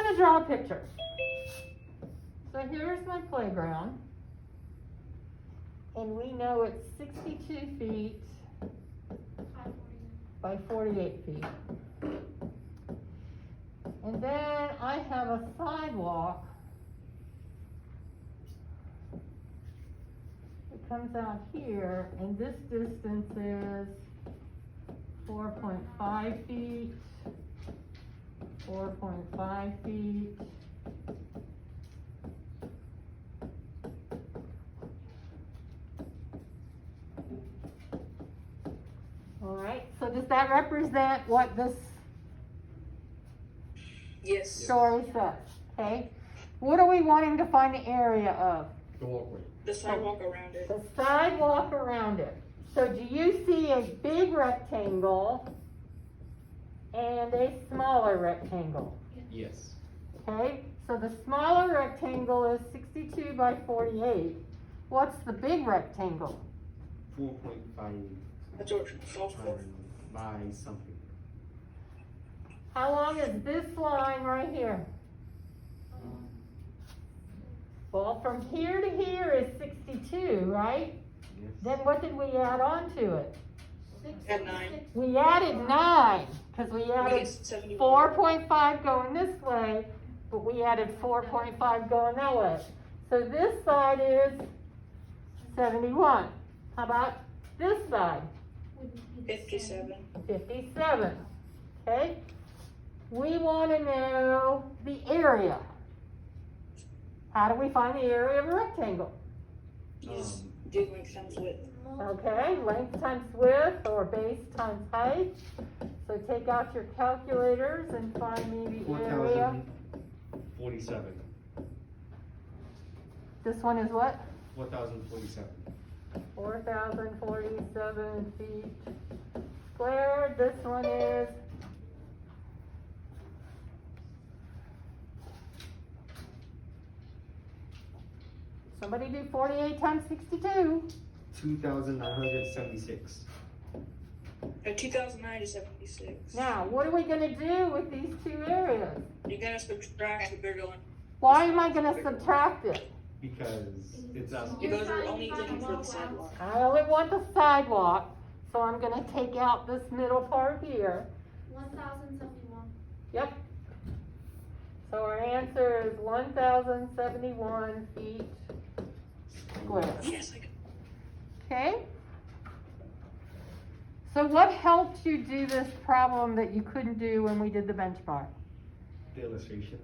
gonna draw a picture. So here's my playground. And we know it's 62 feet by 48 feet. And then I have a sidewalk. It comes out here, and this distance is 4.5 feet, 4.5 feet. All right, so does that represent what this Yes. story says? Okay, what are we wanting to find the area of? The walkway. The sidewalk around it. The sidewalk around it. So do you see a big rectangle and a smaller rectangle? Yes. Okay, so the smaller rectangle is 62 by 48. What's the big rectangle? 4.5 That's what it's all for. by something. How long is this line right here? Well, from here to here is 62, right? Yes. Then what did we add on to it? At 9. We added 9, because we We added get 71. 4.5 going this way, but we added 4.5 going that way. So this side is 71. How about this side? 57. 57. Okay? We want to know the area. How do we find the area of a rectangle? You just do length times width. Okay, length times width or base times height. So take out your calculators and find me the area. 4,047. This one is what? 4,047. 4,047 feet squared. This one is somebody do 48 times 62. 2,976. 2009 to 76. Now, what are we going to do with these two areas? You're gonna subtract the bigger one. Why am I going to subtract it? Because it's asking. Because we're only looking for the sidewalk. I only want the sidewalk, so I'm going to take out this middle part here. 1,071. Yep. So our answer is 1,071 feet squared. Yes, I got Okay? So what helped you do this problem that you couldn't do when we did the benchmark? The illustration.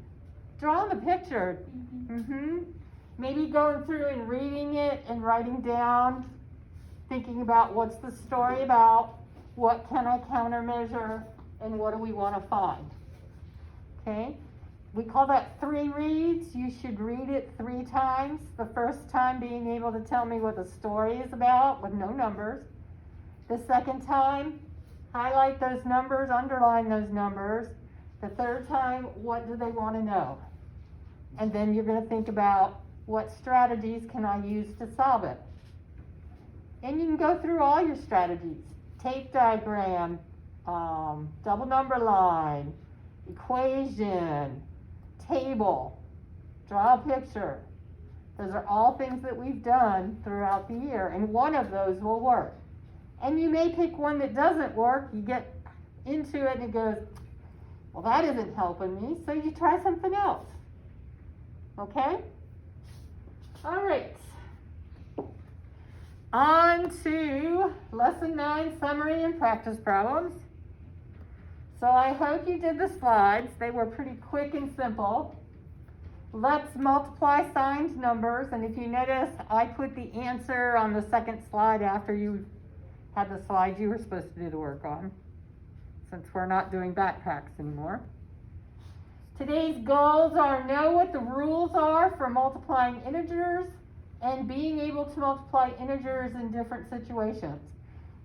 Drawing the picture. Maybe going through and reading it and writing down, thinking about what's the story about, what can I countermeasure, and what do we want to find. Okay? We call that 3 reads. You should read it 3 times. The first time being able to tell me what the story is about with no numbers. The second time, highlight those numbers, underline those numbers. The third time, what do they want to know? And then you're going to think about what strategies can I use to solve it. And you can go through all your strategies. Tape diagram, double number line, equation, table, draw a picture. Those are all things that we've done throughout the year, and one of those will work. And you may pick one that doesn't work. You get into it and it goes, well, that isn't helping me, so you try something else. Okay? All right. On to lesson 9, summary and practice problems. So I hope you did the slides. They were pretty quick and simple. Let's multiply signed numbers, and if you notice, I put the answer on the second slide after you had the slides you were supposed to do the work on, since we're not doing backpacks anymore. Today's goals are know what the rules are for multiplying integers and being able to multiply integers in different situations.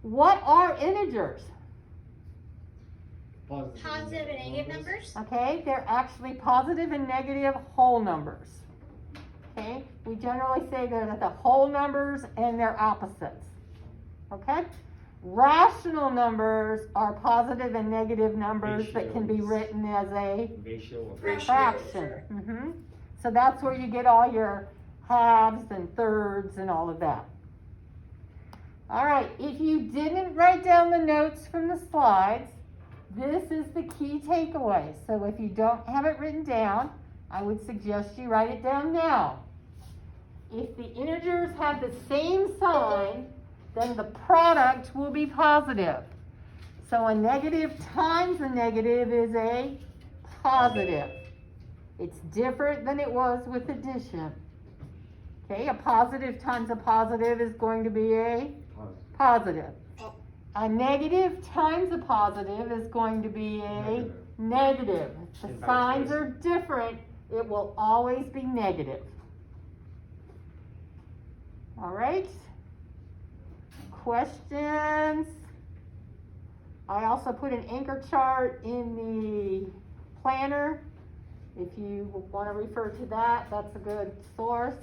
What are integers? Positive and negative numbers. Okay, they're actually positive and negative whole numbers. Okay, we generally say they're the whole numbers and their opposites. Okay, Rational numbers are positive and negative numbers that can be Ratios. written as a Ratio or Ratio. fraction. So that's where you get all your halves and thirds and all of that. All right, if you didn't write down the notes from the slides, this is the key takeaway. So if you don't have it written down, I would suggest you write it down now. If the integers have the same sign, then the product will be positive. So a negative times a negative is a positive. It's different than it was with addition. Okay, a positive times a positive is going to be a positive. A negative times a positive is going to be a Negative. negative. The And vice signs versa. are different. It will always be negative. All right. Questions? I also put an anchor chart in the planner. If you want to refer to that, that's a good source.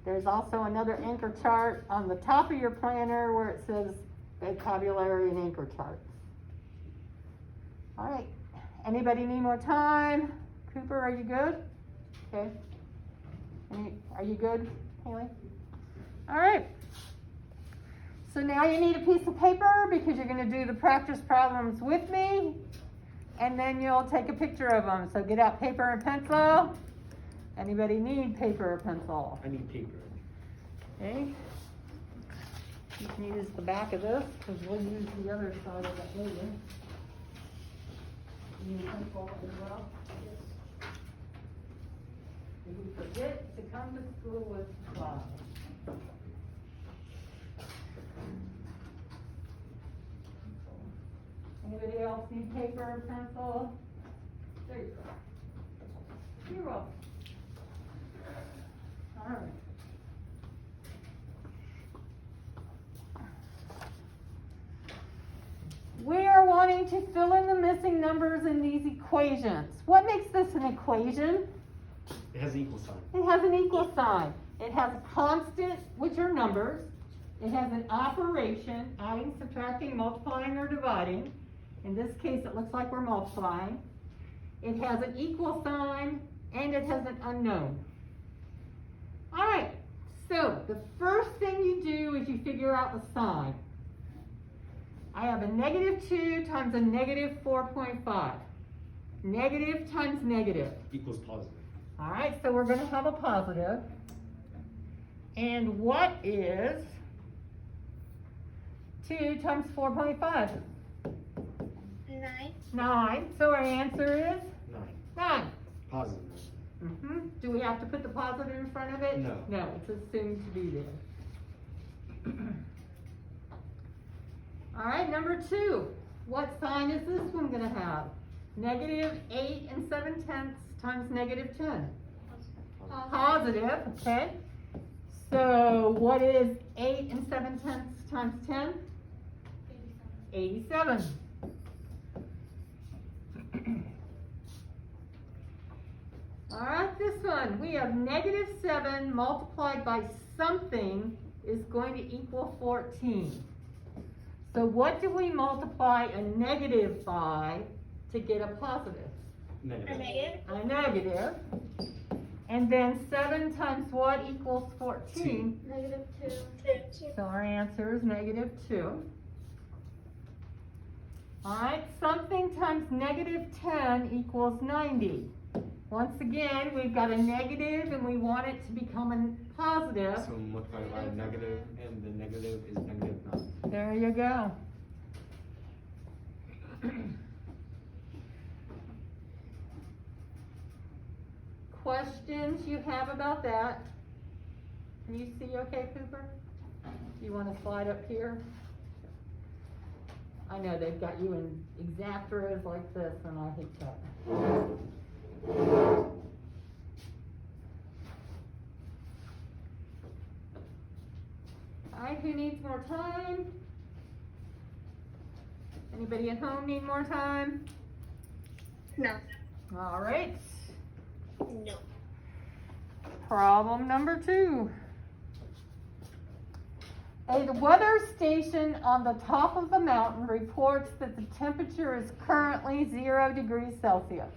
There's also another anchor chart on the top of your planner where it says vocabulary and anchor charts. All right. Anybody need more time? Cooper, are you good? Okay. Are you good, Haley? All right. So now you need a piece of paper because you're going to do the practice problems with me, and then you'll take a picture of them. So get out paper and pencil. Anybody need paper or pencil? I need paper. Okay. You can use the back of this because we'll use the other side of it later. You need a pencil as well? Did we forget to come to school with supplies? Anybody else need paper or pencil? There you go. You're welcome. All right. We are wanting to fill in the missing numbers in these equations. What makes this an equation? It has an equal sign. It has an equal sign. It has a constant, which are numbers. It has an operation, adding, subtracting, multiplying, or dividing. In this case, it looks like we're multiplying. It has an equal sign, and it has an unknown. All right, so the first thing you do is you figure out the sign. I have a -2 times a -4.5. Negative times negative. Equals positive. All right, so we're going to have a positive. And what is 2 times 4.5? 9. 9. So our answer is 9. 9. Positive. Do we have to put the positive in front of it? No. No, it's assumed to be there. All right, number 2. What sign is this one going to have? -8 7/10 times -10. Positive, okay. So what is 8 7/10 times 10? 87. All right, this one, we have -7 multiplied by something is going to equal 14. So what do we multiply a negative by to get a positive? Negative. A negative. And then 7 times what equals 14? -2. So our answer is -2. All right, something times -10 equals 90. Once again, we've got a negative and we want it to become a positive. So multiply by a negative, and the negative is -9. There you go. Questions you have about that? Can you see okay, Cooper? You want to slide up here? I know they've got you in exactas like this, and I hate that. All right, who needs more time? Anybody at home need more time? No. All right. No. Problem number 2. A weather station on the top of the mountain reports that the temperature is currently 0 degrees Celsius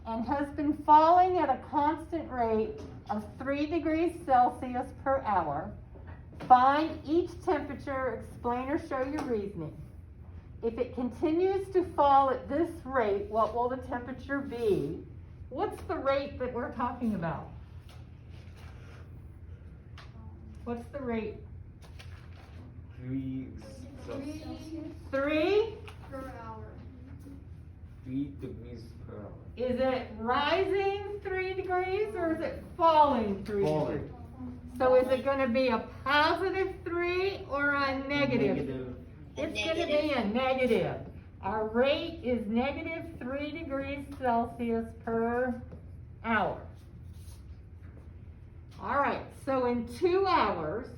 and has been falling at a constant rate of 3 degrees Celsius per hour. Find each temperature, explain or show your reasoning. If it continues to fall at this rate, what will the temperature be? What's the rate that we're talking about? What's the rate? 3 Celsius. 3? Per hour. 3 degrees per hour. Is it rising 3 degrees or is it falling 3 Falling. degrees? So is it gonna be a positive 3 or a negative? Negative. It's gonna be a negative. Our rate is negative 3 degrees Celsius per hour. All right, so in 2 hours,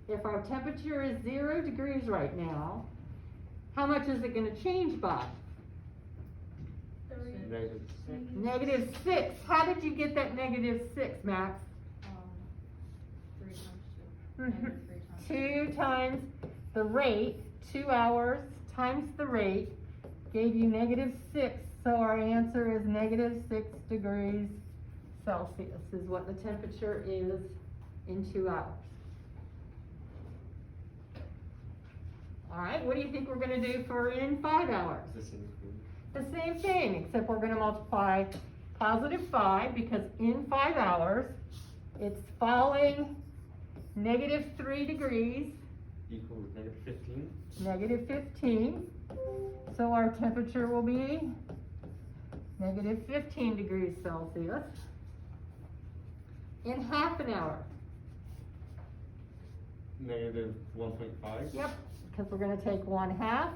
if our temperature is 0 degrees right now, how much is it gonna change by? Negative 6. Negative 6. How did you get that negative 6, Max? 3 times 2. Mhm. Negative 3 times 2 times the rate, 2 hours times the rate, gave you negative 6. So our answer is negative 6 degrees Celsius is what the temperature is in 2 hours. All right, what do you think we're gonna do for in 5 hours? The same thing. The same thing, except we're gonna multiply positive 5 because in 5 hours, it's falling negative 3 degrees, Equals negative 15. negative 15. So our temperature will be negative 15 degrees Celsius in half an hour. Negative 1.5. Yep, because we're gonna take 1/2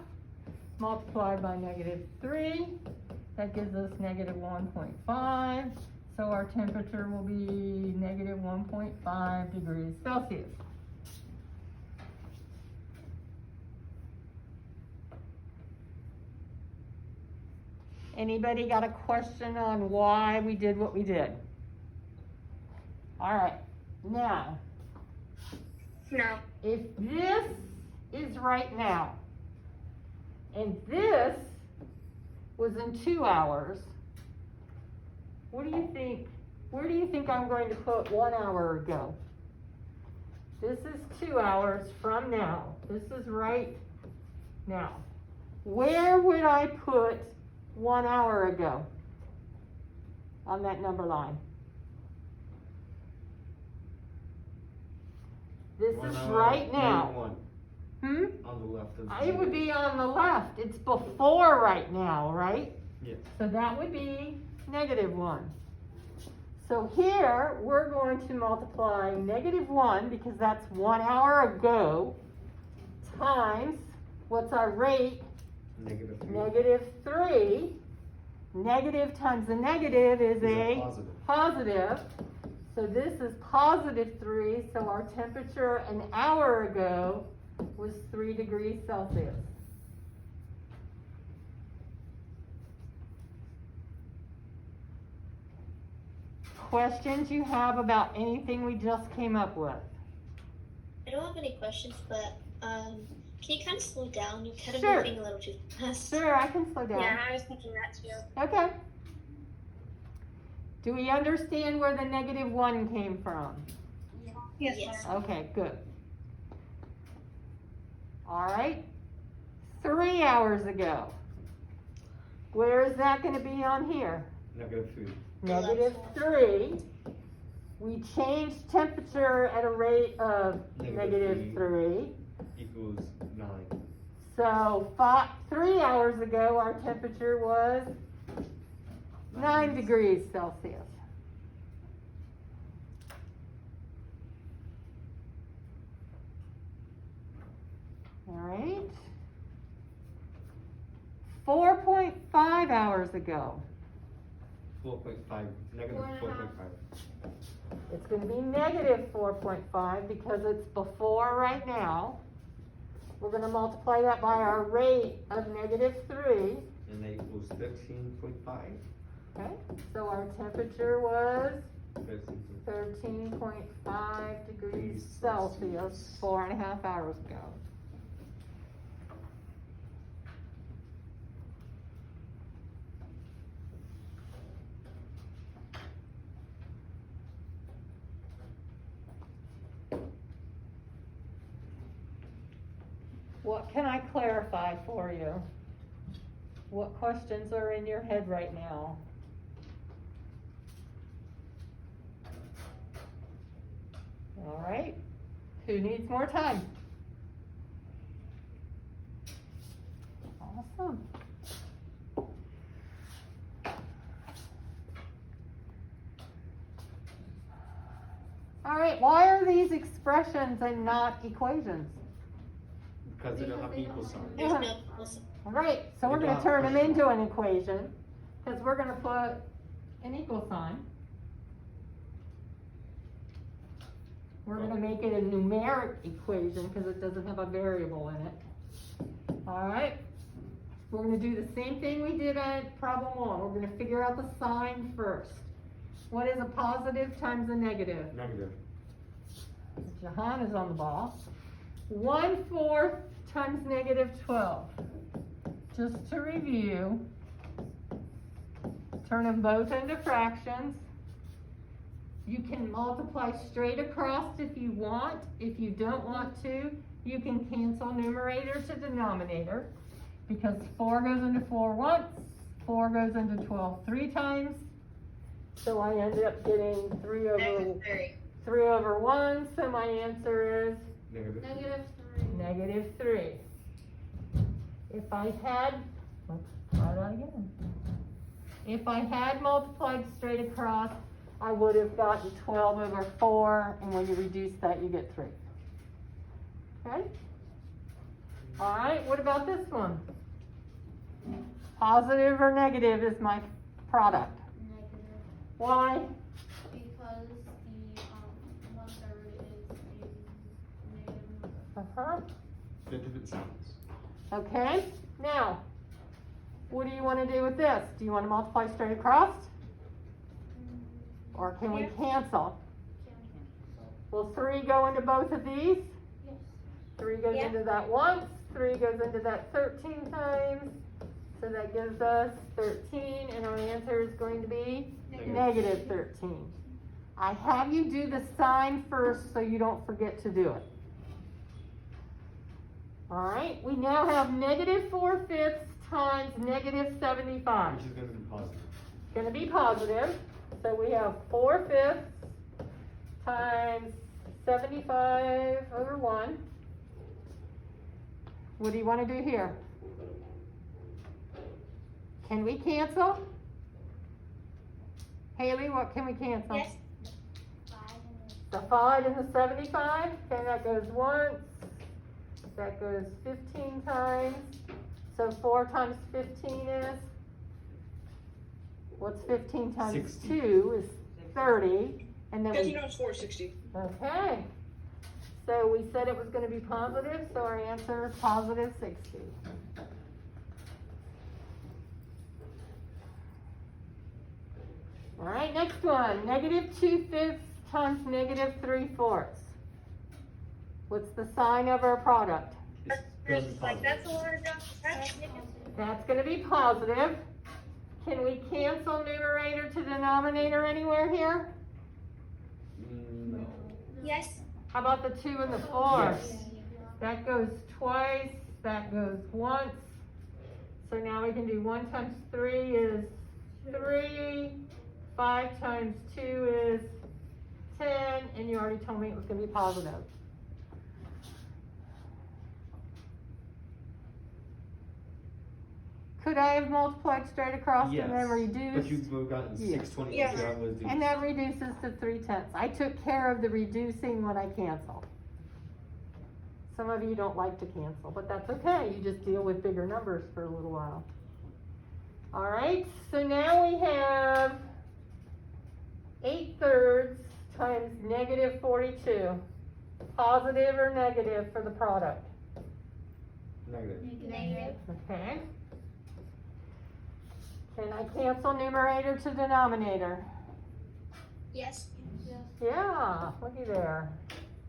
multiplied by negative 3. That gives us negative 1.5. So our temperature will be negative 1.5 degrees Celsius. Anybody got a question on why we did what we did? All right, now, No. if this is right now, and this was in 2 hours, what do you think, where do you think I'm going to put 1 hour ago? This is 2 hours from now. This is right now. Where would I put 1 hour ago on that number line? This 1 is hour, right now. -1 on the left of the It would be on the left. It's before right now, right? Yes. So that would be -1. So here, we're going to multiply -1, because that's 1 hour ago, times, what's our rate? Negative 3. -3. Negative times the negative is Is a a positive. positive. So this is +3, so our temperature an hour ago was 3 degrees Celsius. Questions you have about anything we just came up with? I don't have any questions, but can you kind of slow down? You're kind of Sure. moving a little too fast. Sure, I can slow down. Yeah, I was thinking that too. Okay. Do we understand where the -1 came from? Yes. Okay, good. All right. 3 hours ago. Where is that going to be on here? Negative 3. -3. We changed temperature at a rate of Negative -3. Equals 9. So 3 hours ago, our temperature was 9 degrees Celsius. All right. 4.5 hours ago. 4.5. Negative 4.5. It's going to be -4.5 because it's before right now. We're going to multiply that by our rate of -3. And that equals 13.5. Okay, so our temperature was 13.5 degrees Celsius 4.5 hours ago. What can I clarify for you? What questions are in your head right now? All right, who needs more time? Awesome. All right, why are these expressions and not equations? Because they don't have equal signs. There's Yeah. no equals. All right, so we're They gonna don't turn them have into an equation, because we're gonna put an equal sign. We're gonna make it a numeric equation, because it doesn't have a variable in it. All right, we're gonna do the same thing we did at problem 1. We're gonna figure out the sign first. What is a positive times a negative? Negative. Jahan is on the ball. 1/4 times negative 12. Just to review, turn them both into fractions. You can multiply straight across if you want. If you don't want to, you can cancel numerator to denominator, because 4 goes into 4 once, 4 goes into 12 3 times. So I ended up getting 3 over 1, so my answer is Negative. negative 3. If I had, let's try that again. If I had multiplied straight across, I would have gotten 12 over 4, and when you reduce that, you get 3. Okay? All right, what about this one? Positive or negative is my product. Negative, Why? because the, 1/3 is a negative number. Uh-huh. They're different signs. Okay, now, what do you want to do with this? Do you want to multiply straight across? Or can we Yeah. cancel? Can cancel. Will 3 go into both of these? Yes. 3 goes Yeah. into that once, 3 goes into that 13 times. So that gives us 13, and our answer is going to be negative 13. I have you do the sign first so you don't forget to do it. All right, we now have negative 4/5 times negative 75. Which is going to be positive. Gonna be positive, so we have 4/5 times 75 over 1. What do you wanna do here? Can we cancel? Haley, what can we cancel? Yes. 5 and The 5 and the 75, okay, that goes once, that goes 15 times, so 4 times 15 is? What's 15 times 60. 2 is 30, and then 15 we, times 4 is 60. okay. So we said it was gonna be positive, so our answer is positive 60. All right, next one, negative 2/5 times negative 3/4. What's the sign of our product? It's going to be Like, positive. that's a lot of numbers. That's gonna be positive. Can we cancel numerator to denominator anywhere here? No. Yes. How about the 2 and the 4? Yes. That goes twice, that goes once. So now we can do 1 times 3 is 3, 5 times 2 is 10, and you already told me it was gonna be positive. Could I have multiplied straight across and then Yes. reduced? But you would have gotten Yeah. 620 Yeah. if that was the. And that reduces to 3/10. I took care of the reducing when I canceled. Some of you don't like to cancel, but that's okay. You just deal with bigger numbers for a little while. All right, so now we have 8/3 times negative 42. Positive or negative for the product? Negative. Negative. Okay. Can I cancel numerator to denominator? Yes. Yeah, looky there.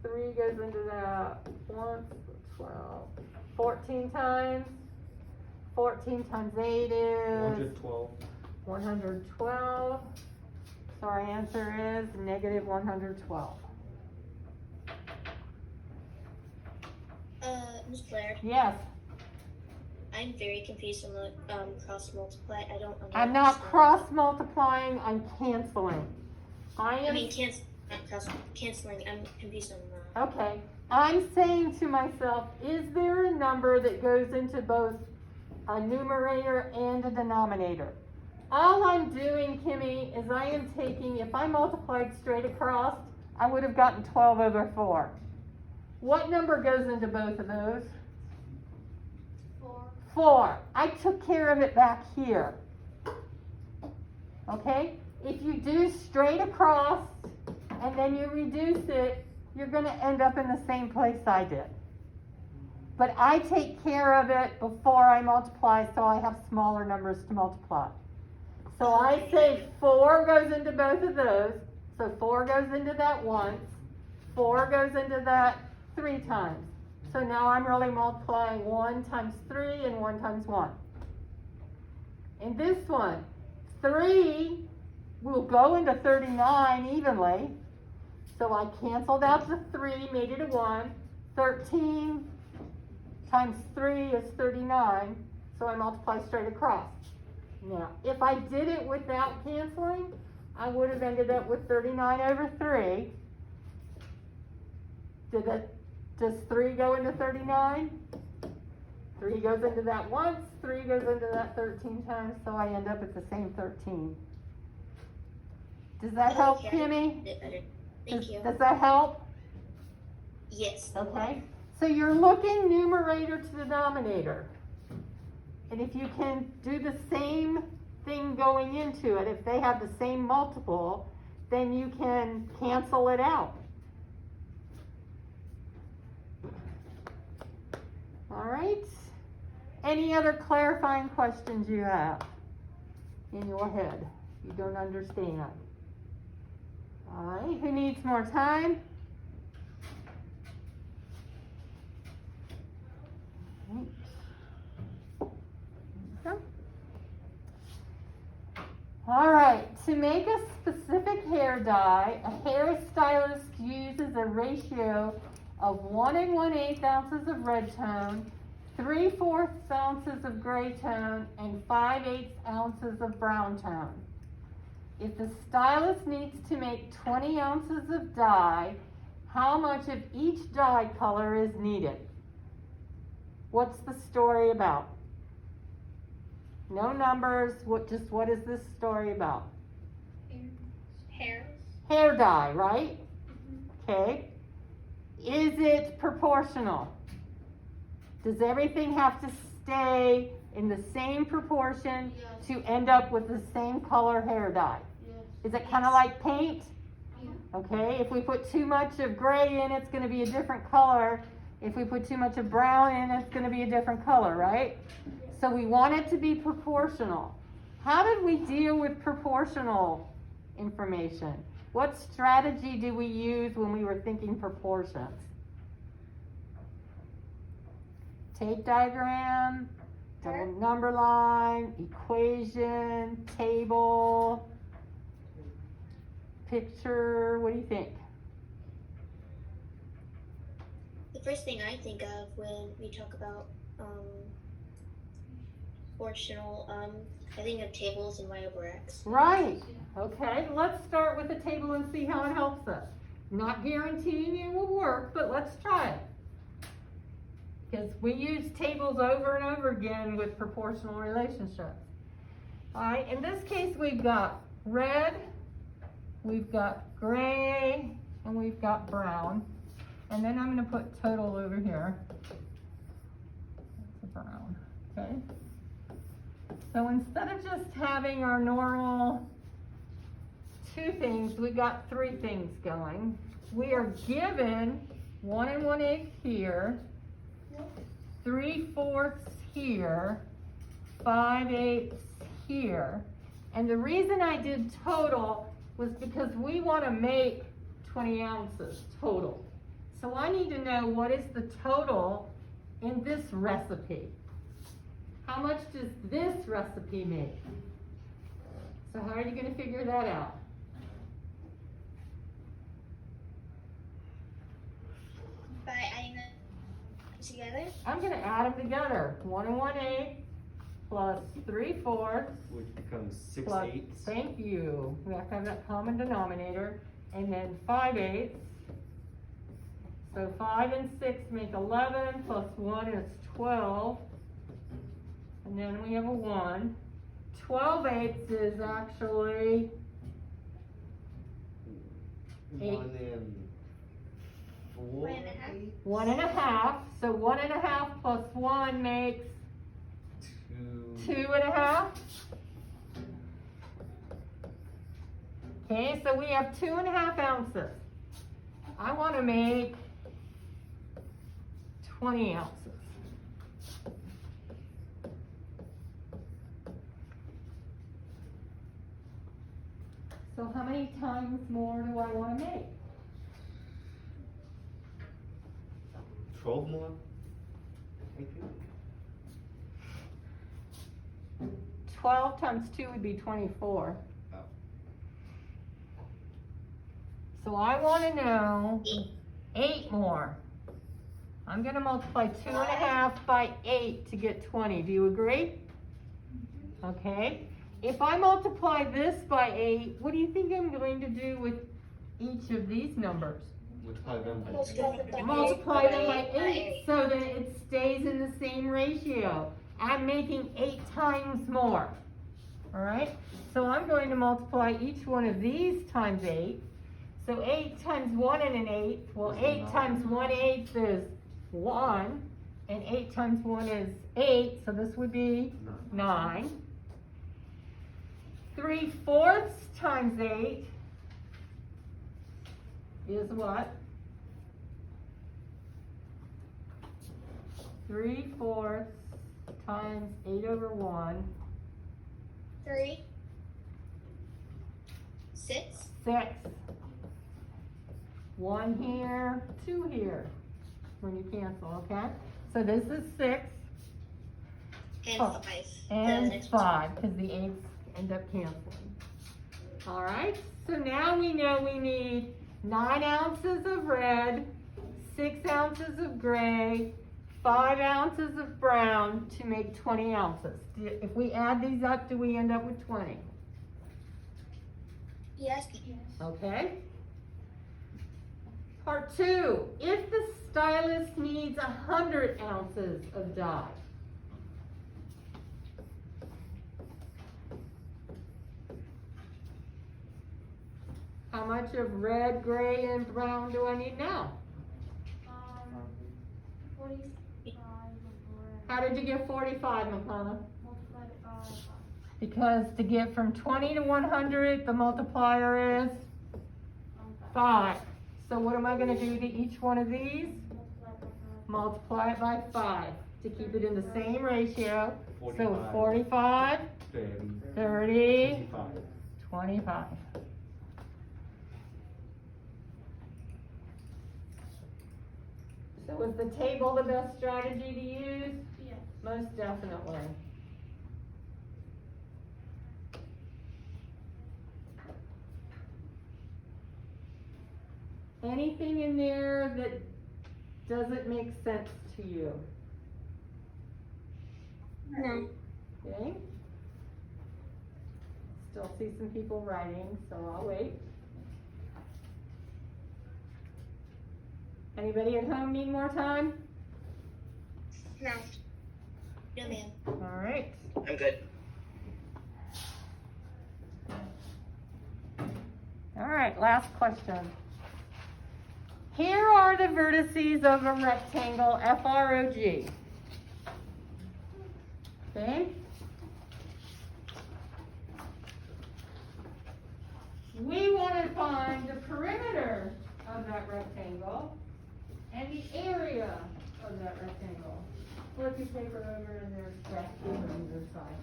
3 goes into that. 1, 12. 14 times. 14 times 8 is 112. 112. So our answer is negative 112. Ms. Blair, Yes, I'm very confused on the cross multiply. I don't understand. I'm not cross multiplying, I'm canceling. I I am, mean, not cross canceling. I'm confused on that. okay, I'm saying to myself, is there a number that goes into both a numerator and a denominator? All I'm doing, Kimmy, is I am taking, if I multiplied straight across, I would have gotten 12 over 4. What number goes into both of those? 4. 4. I took care of it back here. Okay? If you do straight across and then you reduce it, you're going to end up in the same place I did. But I take care of it before I multiply, so I have smaller numbers to multiply. So I say 4 goes into both of those. So 4 goes into that once. 4 goes into that 3 times. So now I'm really multiplying 1 times 3 and 1 times 1. In this one, 3 will go into 39 evenly. So I canceled out the 3, made it a 1. 13 times 3 is 39. So I multiply straight across. Now, if I did it without canceling, I would have ended up with 39 over 3. Does 3 go into 39? 3 goes into that once, 3 goes into that 13 times, so I end up at the same 13. Does that help, Okay. Kimmy? Thank you. Does that help? Yes. Okay. So you're looking numerator to denominator. And if you can do the same thing going into it, if they have the same multiple, then you can cancel it out. All right. Any other clarifying questions you have in your head you don't understand? All right. Who needs more time? All right, to make a specific hair dye, a hairstylist uses a ratio of 1 1/8 ounces of red tone, 3/4 ounces of gray tone, and 5/8 ounces of brown tone. If the stylist needs to make 20 ounces of dye, how much of each dye color is needed? What's the story about? No numbers, what is this story about? Hair. Hair dye, right? Okay. Is it proportional? Does everything have to stay in the same proportion Yes. to end up with the same color hair dye? Yes. Is it kind of like paint? Yeah. Okay, if we put too much of gray in, it's going to be a different color. If we put too much of brown in, it's going to be a different color, right? So we want it to be proportional. How did we deal with proportional information? What strategy do we use when we were thinking proportions? Tape diagram, double number line, equation, table, picture, what do you think? The first thing I think of when we talk about proportional, I think of tables and y over x. Right, okay, let's start with the table and see how it helps us. Not guaranteeing it will work, but let's try it. Because we use tables over and over again with proportional relationships. All right, in this case we've got red, we've got gray, and we've got brown. And then I'm going to put total over here. That's a brown, okay? So instead of just having our normal 2 things, we got 3 things going. We are given 1 1/8 here, 3/4 here, 5/8 here. And the reason I did total was because we want to make 20 ounces total. So I need to know what is the total in this recipe. How much does this recipe make? So how are you gonna figure that out? By adding them together. I'm gonna add them together. 1 1/8 plus 3/4 Which becomes 6 plus, eighths. thank you. We have to have that common denominator. And then 5/8. So 5 and 6 make 11, plus 1 is 12. And then we have a 1. 12/8 is actually 8. 1 and 4. 1.5. 1.5. So 1.5 plus 1 makes 2.5. Okay, so we have 2.5 ounces. I want to make 20 ounces. So how many times more do I want to make? 12 more? I think. 12 times 2 would be 24. Oh. So I want to know 8 more. I'm going to multiply 2.5 by 8 to get 20. Do you agree? Okay. If I multiply this by 8, what do you think I'm going to do with each of these numbers? Multiply them by Multiply them by 8 so that it stays in the same ratio. I'm making 8 times more. All right? So I'm going to multiply each one of these times 8. So 8 times 1 and an 8. Well, 8 times 1/8 is 1. And 8 times 1 is 8. So this would be 9. 3/4 times 8 is what? 3/4 times 8/1. 3. 6. 6. 1 here, 2 here. When you cancel, okay? So this is 6 And Oh, 5. and 5, because the 8s end up canceling. All right, so now we know we need 9 ounces of red, 6 ounces of gray, 5 ounces of brown to make 20 ounces. If we add these up, do we end up with 20? Yes. Okay. Part 2, if the stylus needs 100 ounces of dye, how much of red, gray, and brown do I need now? 45 of red. How did you get 45, McConnell? Multiplied it by 5. Because to get from 20 to 100, the multiplier is 5. So what am I going to do to each one of these? Multiplied by 5. Multiply it by 5 to keep it in the same ratio. So 45. 45, 30. 30, 25. 25. So is the table the best strategy to use? Yes. Most definitely. Anything in there that doesn't make sense to you? No. Okay. Still see some people writing, so I'll wait. Anybody at home need more time? No. No, ma'am. All right. I'm good. All right, last question. Here are the vertices of a rectangle, FROG. Okay? We want to find the perimeter of that rectangle and the area of that rectangle. Flip your paper over and there's graph paper on this side.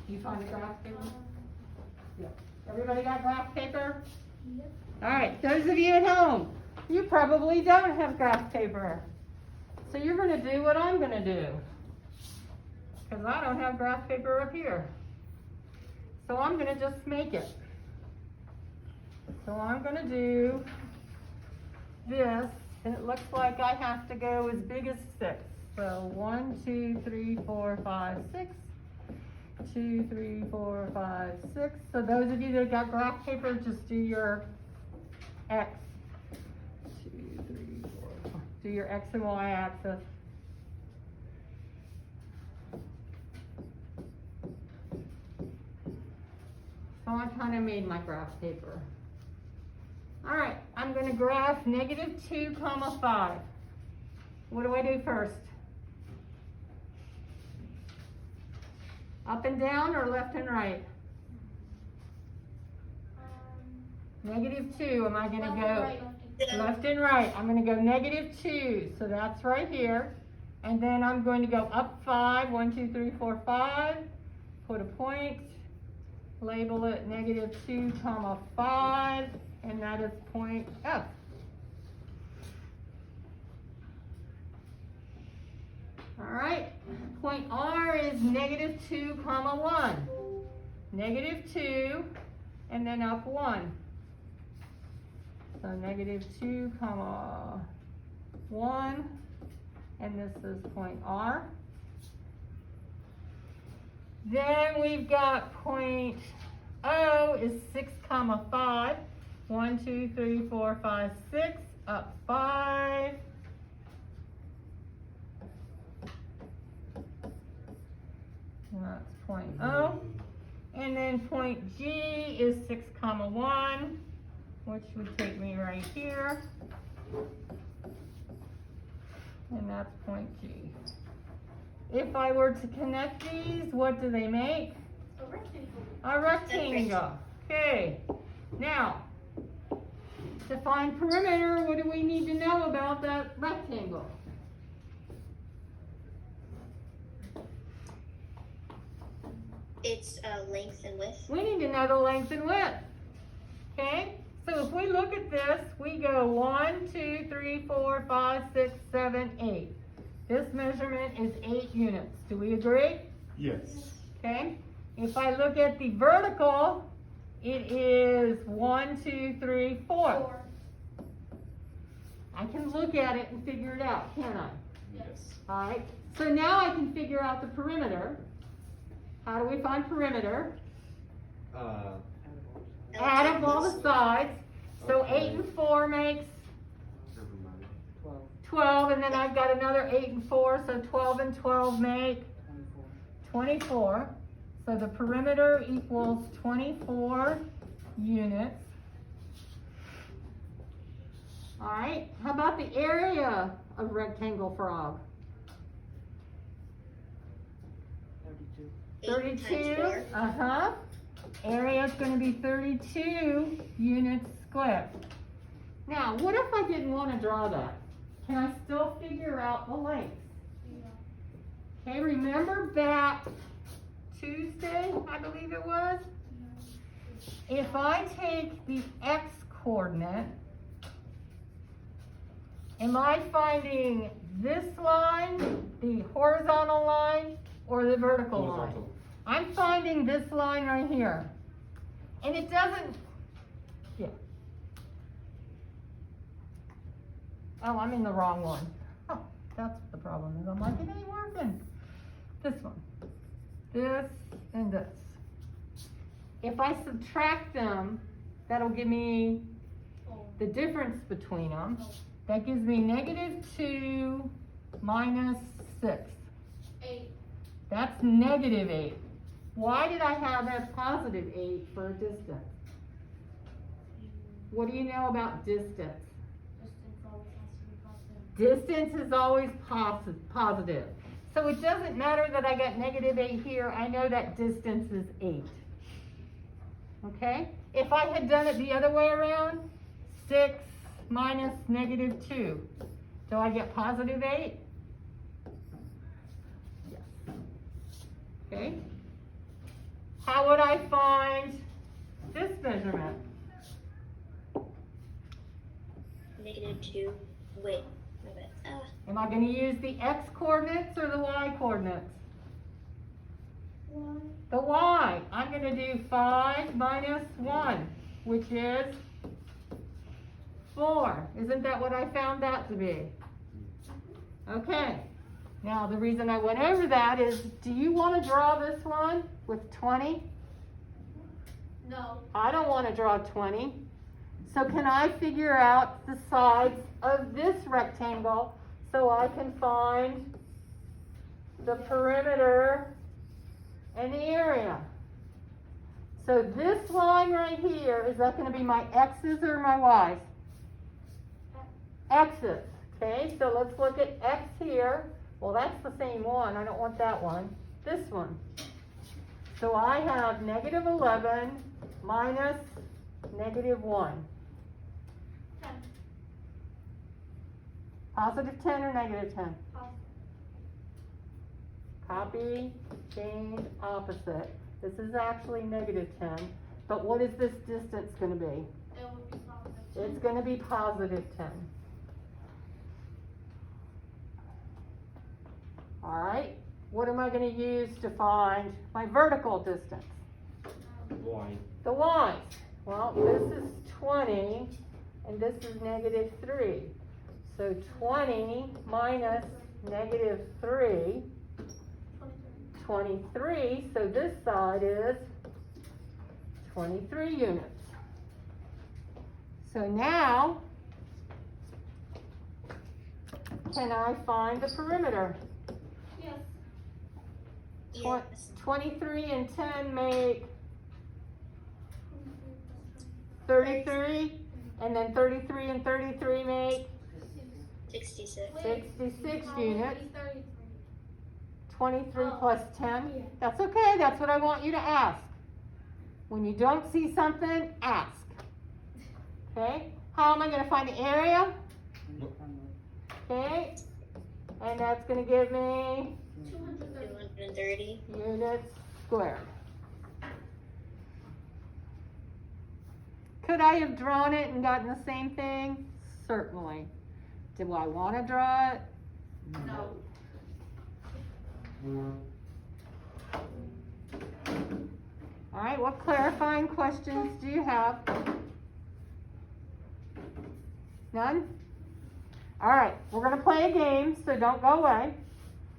You find a graph paper? Everybody got graph paper? Yep. All right, those of you at home, you probably don't have graph paper. So you're gonna do what I'm gonna do. Because I don't have graph paper up here. So I'm gonna just make it. So I'm gonna do this, and it looks like I have to go as big as 6. So 1, 2, 3, 4, 5, 6. 2, 3, 4, 5, 6. So those of you that got graph paper, just do your X. 2, 3, 4. Do your X and Y axis. So I kind of made my graph paper. All right, I'm going to graph -2, 5. What do I do first? Up and down or left and right? -2, am I going to go left and right? I'm going to go -2, so that's right here. And then I'm going to go up 5, 1, 2, 3, 4, 5. Put a point, label it -2, 5, and that is point F. All right, point R is -2, 1. -2, and then up 1. So -2, 1, and this is point R. Then we've got point O is 6, 5. 1, 2, 3, 4, 5, 6, up 5. And that's point O. And then point G is 6, 1, which would take me right here. And that's point G. If I were to connect these, what do they make? A rectangle. A rectangle. Okay. Now, to find perimeter, what do we need to know about that rectangle? It's length and width. We need to know the length and width. Okay? So if we look at this, we go 1, 2, 3, 4, 5, 6, 7, 8. This measurement is 8 units. Do we agree? Yes. Okay? If I look at the vertical, it is 1, 2, 3, 4. I can look at it and figure it out, can't I? Yes. All right. So now I can figure out the perimeter. How do we find perimeter? Add up all the sides. So 8 and 4 makes 12, and then I've got another 8 and 4, so 12 and 12 make 24. So the perimeter equals 24 units. All right, how about the area of rectangle frog? 32, uh-huh. Area is going to be 32 units squared. Now, what if I didn't want to draw that? Can I still figure out the length? Okay, remember back Tuesday, I believe it was? If I take the x coordinate, am I finding this line, the horizontal line, or the vertical line? I'm finding this line right here. And it doesn't, yeah. Oh, I'm in the wrong one. Oh, that's what the problem is. I'm like, it ain't working. This one. This and this. If I subtract them, that'll give me the difference between them. That gives me -2 minus 6. 8. That's -8. Why did I have a +8 for a distance? What do you know about distance? Distance always has to be positive. Distance is always positive. So it doesn't matter that I got -8 here, I know that distance is 8. Okay? If I had done it the other way around, 6 minus -2, do I get +8? Yes. Okay? How would I find this measurement? -2. Wait, my bad. Am I gonna use the x coordinates or the y coordinates? The y. I'm gonna do 5 minus 1, which is 4. Isn't that what I found that to be? Okay. Now, the reason I went over that is, do you want to draw this one with 20? No. I don't want to draw 20. So can I figure out the sides of this rectangle so I can find the perimeter and the area? So this line right here, is that going to be my x's or my y's? X's. Okay, so let's look at x here. Well, that's the same one. I don't want that one. This one. So I have -11 minus -1. 10. Positive 10 or negative 10? Positive. Copy, change, opposite. This is actually -10. But what is this distance going to be? It will be positive. It's going to be positive 10. All right, what am I going to use to find my vertical distance? Y. The y. Well, this is 20, and this is -3. So 20 minus -3, 23. So this side is 23 units. So now, can I find the perimeter? Yes. Yes. 23 and 10 make 33, and then 33 and 33 make 66. 66 No, units. it's 33. 23 Oh. plus 10. That's okay, that's what I want you to ask. When you don't see something, ask. Okay? How am I going to find the area? Okay? And that's going to give me 230. 230. units squared. Could I have drawn it and gotten the same thing? Certainly. Do I want to draw it? No. All right, what clarifying questions do you have? None? All right, we're going to play a game, so don't go away.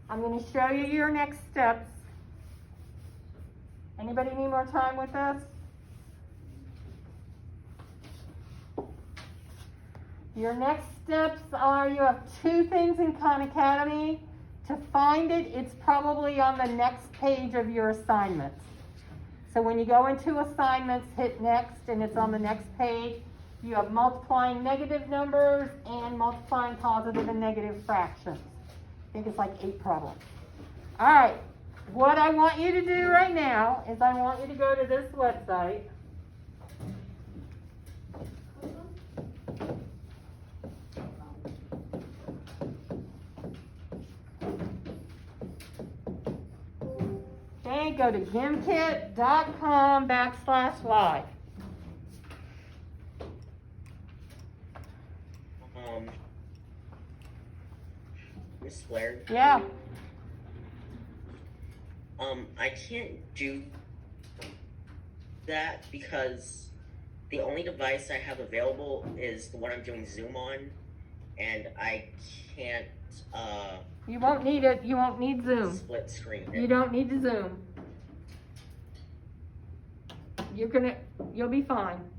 I'm going to show you your next steps. Anybody need more time with this? Your next steps are, you have 2 things in Khan Academy. To find it, it's probably on the next page of your assignments. So when you go into assignments, hit next, and it's on the next page. You have multiplying negative numbers and multiplying positive and negative fractions. I think it's like 8 problems. All right, what I want you to do right now is I want you to go to this website. Okay, go to gimkit.com/live. Miss Blair, Yeah, I can't do that because the only device I have available is the one I'm doing Zoom on, and I can't, you won't need it. You won't need Zoom. split screen You it. don't need to Zoom. You'll be fine.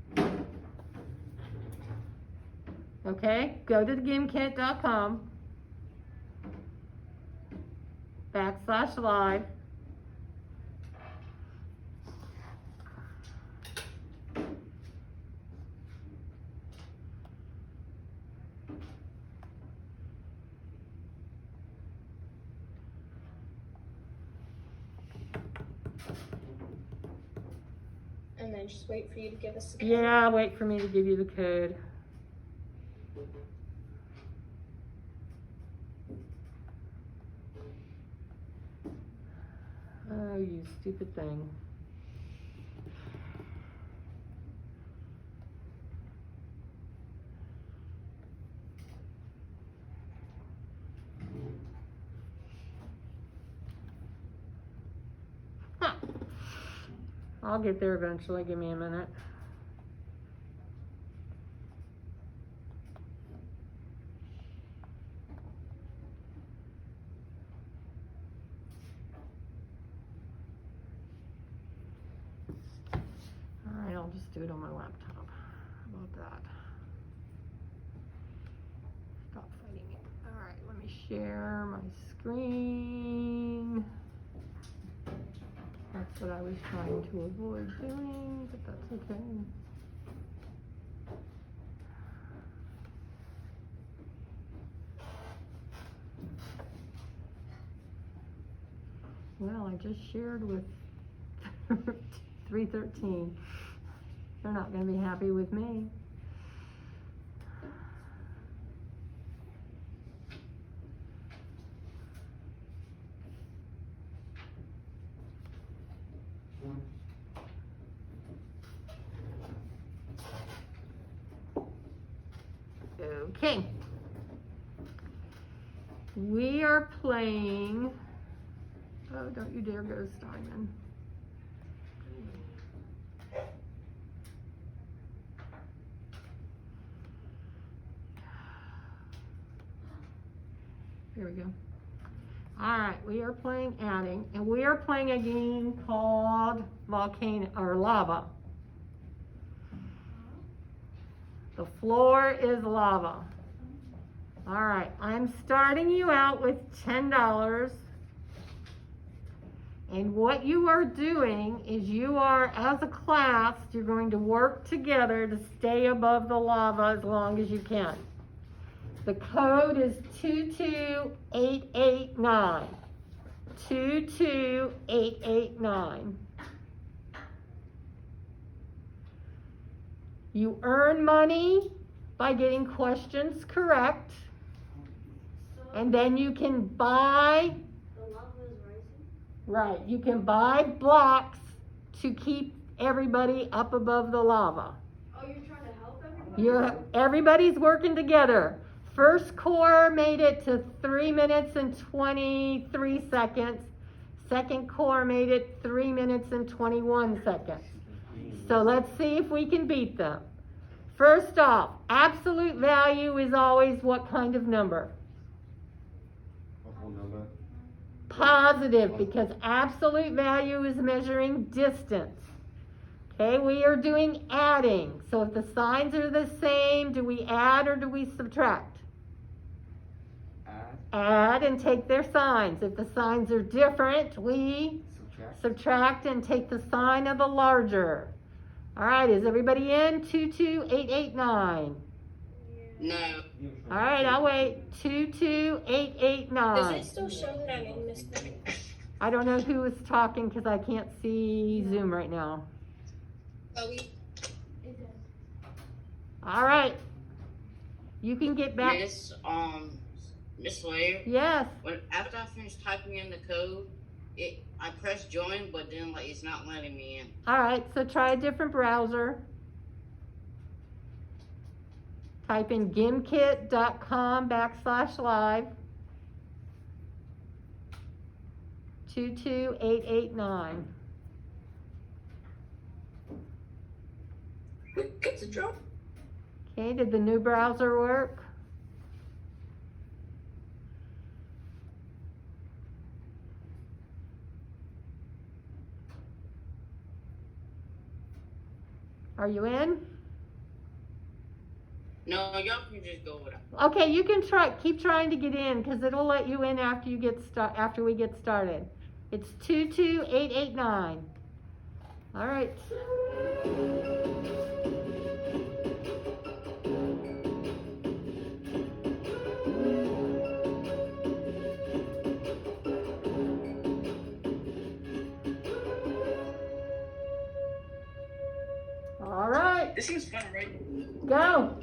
Okay, go to gimkit.com/live. And then just wait for you to give us the code. Yeah, wait for me to give you the code. Oh, you stupid thing. I'll get there eventually, give me a minute. Alright, I'll just do it on my laptop. How about that? Stop fighting it. Alright, let me share my screen. That's what I was trying to avoid doing, but that's okay. Well, I just shared with 313. They're not going to be happy with me. Okay. We are playing. Oh, don't you dare go, Steinman. Here we go. All right, we are playing adding, and we are playing a game called Volcano or Lava. The floor is lava. All right, I'm starting you out with $10. And what you are doing is you are, as a class, you're going to work together to stay above the lava as long as you can. The code is 22889. 22889. You earn money by getting questions correct, and then you can buy, The lava is rising? right, you can buy blocks to keep everybody up above the lava. Oh, you're trying to help everybody? Everybody's working together. First core made it to 3 minutes and 23 seconds. Second core made it 3 minutes and 21 seconds. So let's see if we can beat them. First off, absolute value is always what kind of number? A whole number. Positive, because absolute value is measuring distance. Okay, we are doing adding. So if the signs are the same, do we add or do we subtract? Add. Add and take their signs. If the signs are different, we Subtract. subtract and take the sign of the larger. All right, is everybody in? 22889. No. All right, I'll wait. 22889. Does it still show that I'm in this thing? I don't know who is talking because I can't see Zoom right now. Chloe? It is. All right. You can get back. Miss Lair, Yes. after I finished typing in the code, I pressed join, but then it's not letting me in. All right, so try a different browser. Type in gimkit.com/live. 22889. It's a drop. Okay, did the new browser work? Are you in? No, y'all can just go with it. Okay, you can keep trying to get in because it'll let you in after you get after we get started. It's 22889. All right. All right, This seems fun, right? go.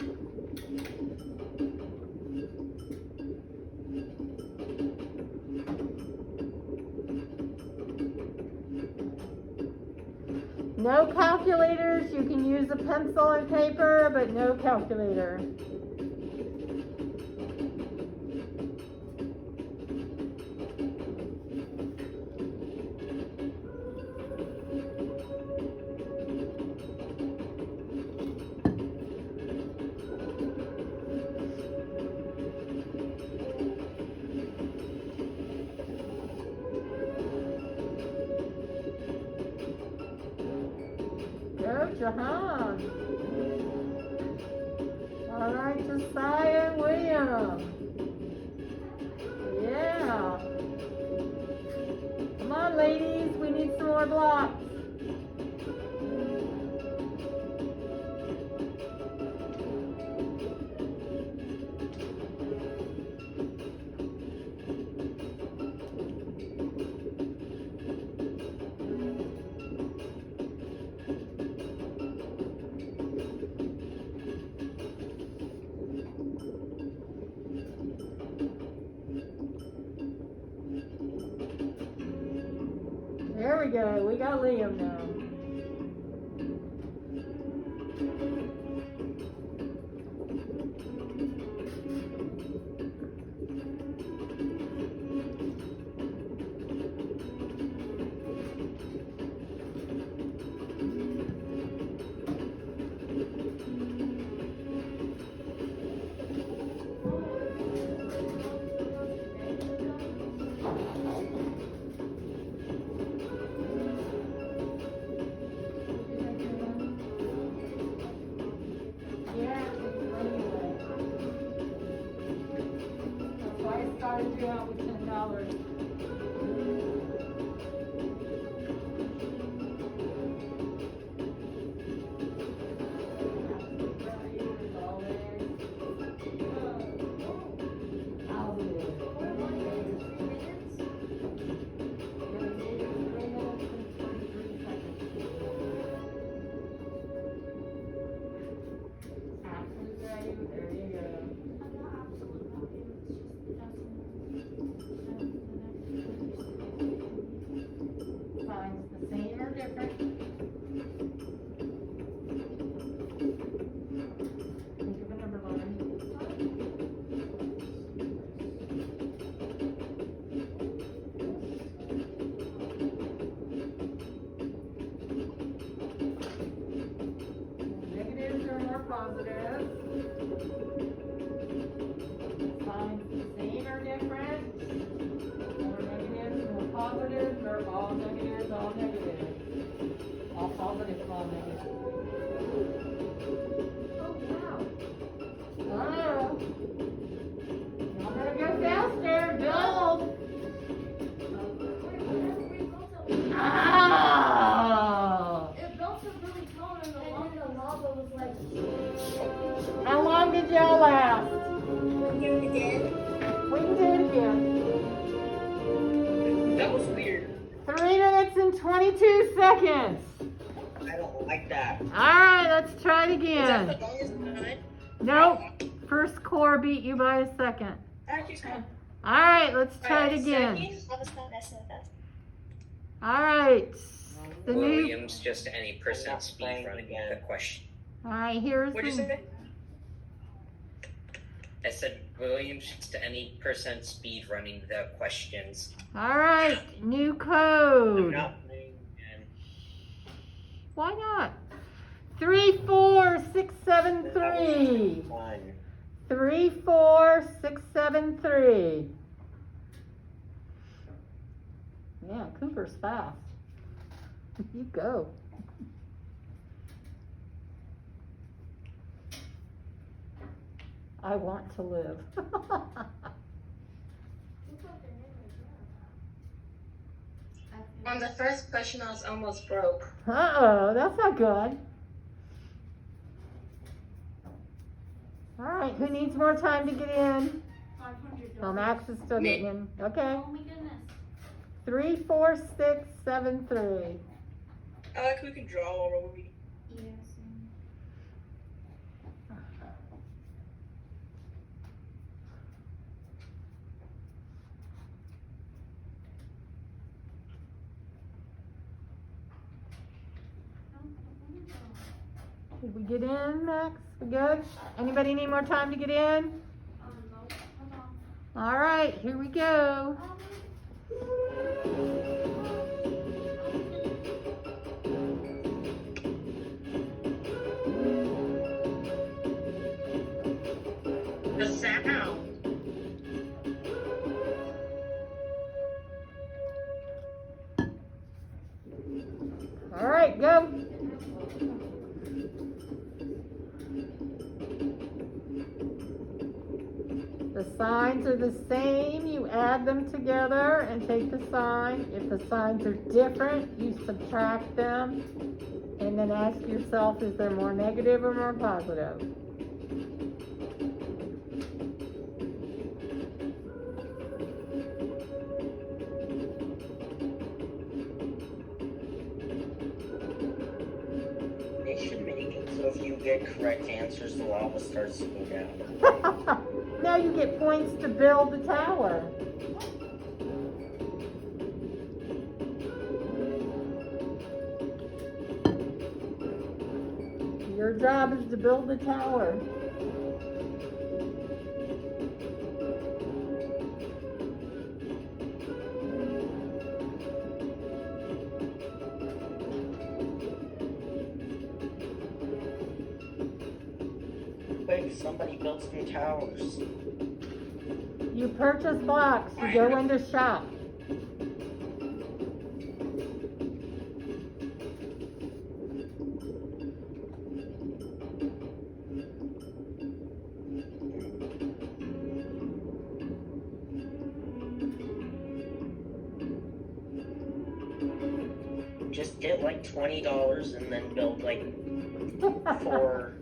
No calculators. You can use a pencil and paper, but no calculator. Go, Jahan. All right, Josiah and William. Yeah. Come on, ladies. We need some more blocks. There we go. We got Liam now. Yeah, that's why I started you out with $10. There you go. Signs the same or different? Think of a number line. Negatives are more positive. Signs the same or different? More negatives, more positives, or all negatives, all negatives? All positive, all negative. Oh. Y'all better go faster, build! Oh! It built up really tall and the lava was like. How long did y'all last? You did? We can do it again. That was weird. 3 minutes and 22 seconds. I don't like that. Alright, let's try it Is that again. the longest time? Nope. First core beat you by a second. Alright, let's try it again. I was not messing with that. Alright. The new. Williams, just any percent Not speed playing running again. the question. Alright, here's What'd you the. say? I said Williams, just any percent speed running the questions. Alright, new I'm code. not playing again. Why not? 3, 4, 6, 7, 3. Fun. 3, 4, 6, 7, 3. Yeah, Cooper's fast. You go. I want to live. On the first question, I was almost broke. Uh-oh, that's not good. Alright, who needs more time to get in? Well, Max is still getting in. Okay. Oh my goodness. 3, 4, 6, 7, 3. I like we can draw already. Yes. Did we get in, Max? We good? Anybody need more time to get in? All right, here we go. The sound. All right, go. signs are the same, you add them together and take the sign. If the signs are different, you subtract them. And then ask yourself, is there more negative or more positive? They should make it so if you get correct answers, the lava starts to go down. Now you get points to build the tower. Your job is to build the tower. Quick, somebody built some towers. You purchase blocks, you go into shop. Just get like $20 and then build like 4.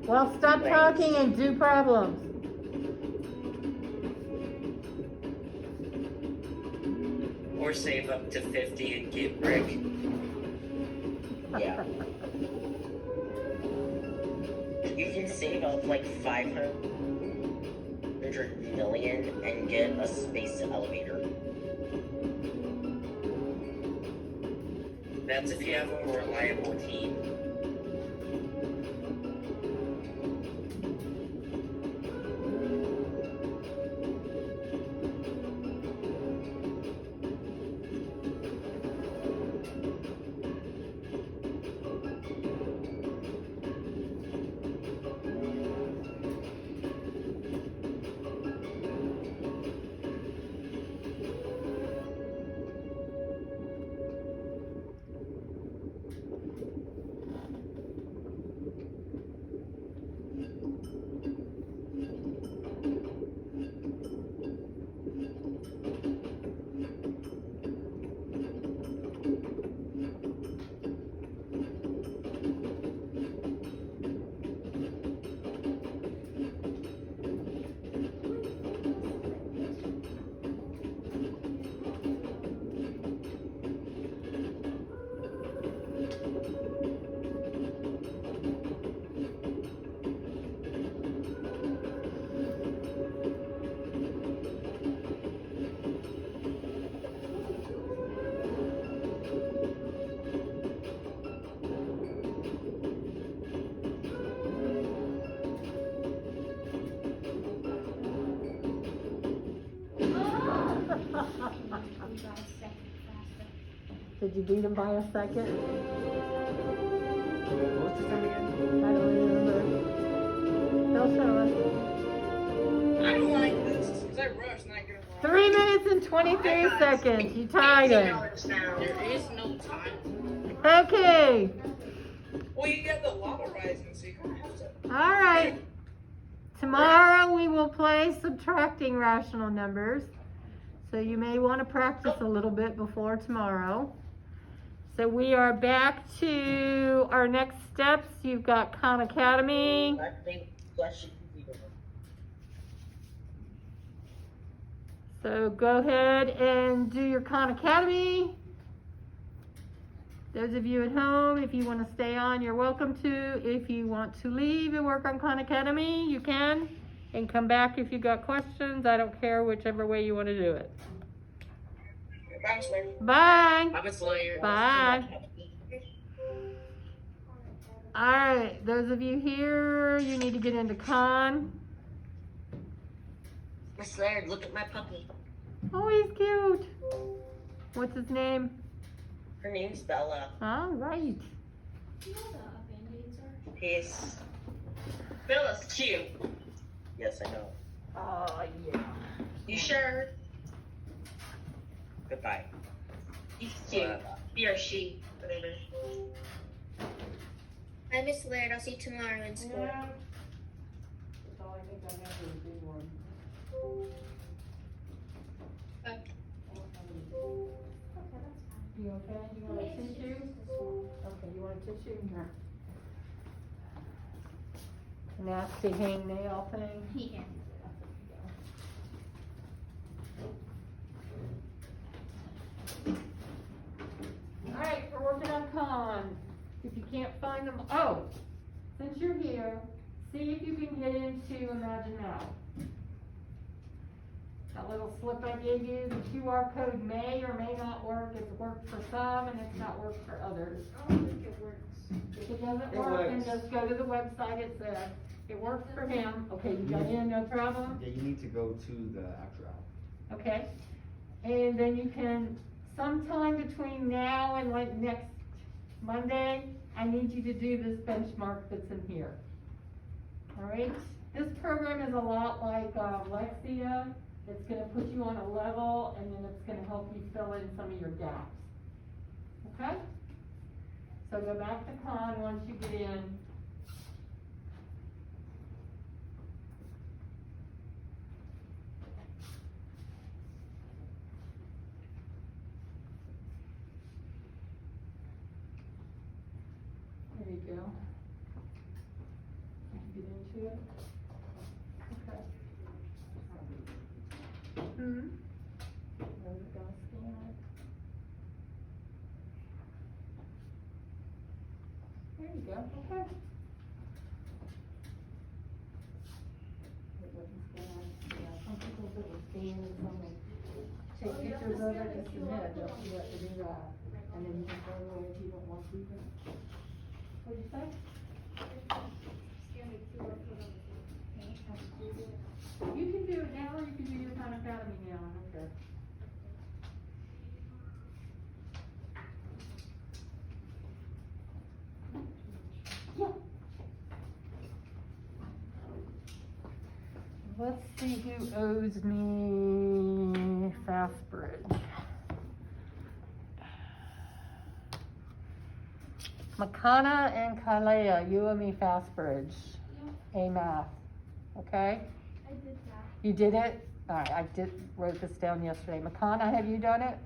Well, stop Thanks. talking and do problems. Or save up to 50 and get brick. Yeah. You can save up like 500 million and get a space elevator. That's if you have a reliable team. Did you beat him by a second? What's the time again? I don't remember. They'll show us. I don't like this because I rushed and I get it wrong. 3 minutes and 23 seconds. You tied him. There is no time. Okay. Well, you get the lava rising, so you kind of have to. All right. Tomorrow we will play subtracting rational numbers. So you may want to practice a little bit before tomorrow. So we are back to our next steps. You've got Khan Academy. Question. So go ahead and do your Khan Academy. Those of you at home, if you want to stay on, you're welcome to. If you want to leave and work on Khan Academy, you can. And come back if you got questions. I don't care whichever way you want to do it. Bye, Slayer. Bye. I'm a Slayer. Bye. All right, those of you here, you need to get into Khan. Miss Laird, look at my puppy. Oh, he's cute. What's his name? Her name's Bella. All right. You know what Band-Aids are? He's. Bella's cute. Yes, I know. Oh, yeah. You sure? Goodbye. He's cute. He or she, whatever. Hi, Miss Laird. I'll see you tomorrow in school. You okay? You want a tissue? Okay, you want a tissue? No. Nasty hangnail thing? He can. Alright, we're working on cons. If you can't find them, oh, since you're here, see if you can get into Imagine Now. That little slip I gave you, the QR code may or may not work. It's worked for some and it's not worked for others. I don't think it works. If it doesn't It work, then works. just go to the website, it said, it worked for him. Okay, you got in, no problem? Yeah, you need to go to the actual app. Okay, and then you can, sometime between now and like next Monday, I need you to do this benchmark that's in here. All right, this program is a lot like Lexia. It's gonna put you on a level and then it's gonna help you fill in some of your gaps. Okay? So go back to Con once you get in. There you go. Did you get into it? Okay. Hmm? Where's it gonna scan it? There you go, okay. It wasn't scanned. Yeah, some people do it scan and some they take pictures of it and submit, they'll see what to do that. And then you can throw it away if you don't want to keep it. What'd you say? Scan the QR code on the phone. You can do it now, or you can do your Khan Academy now, I don't care. Yeah. Let's see who owes me Fastbridge. Makana and Kalea, you owe me Fastbridge. A math, okay? I did that. You did it? Alright, I wrote this down yesterday. Makana, have you done it?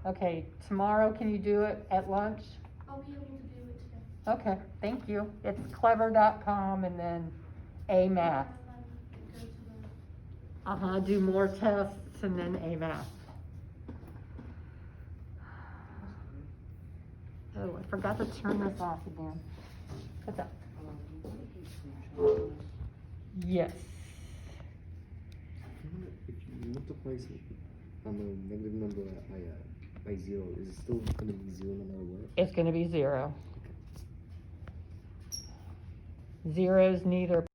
Okay, tomorrow can you do it at lunch? I'll be able to do it today. Okay, thank you. It's clever.com and then A math. Go to the Do more tests and then A math. Oh, I forgot to turn this off again. What's that? Yes. If you multiply a negative number by 0, is it still going to be 0 no matter what? It's gonna be 0. Zero's neither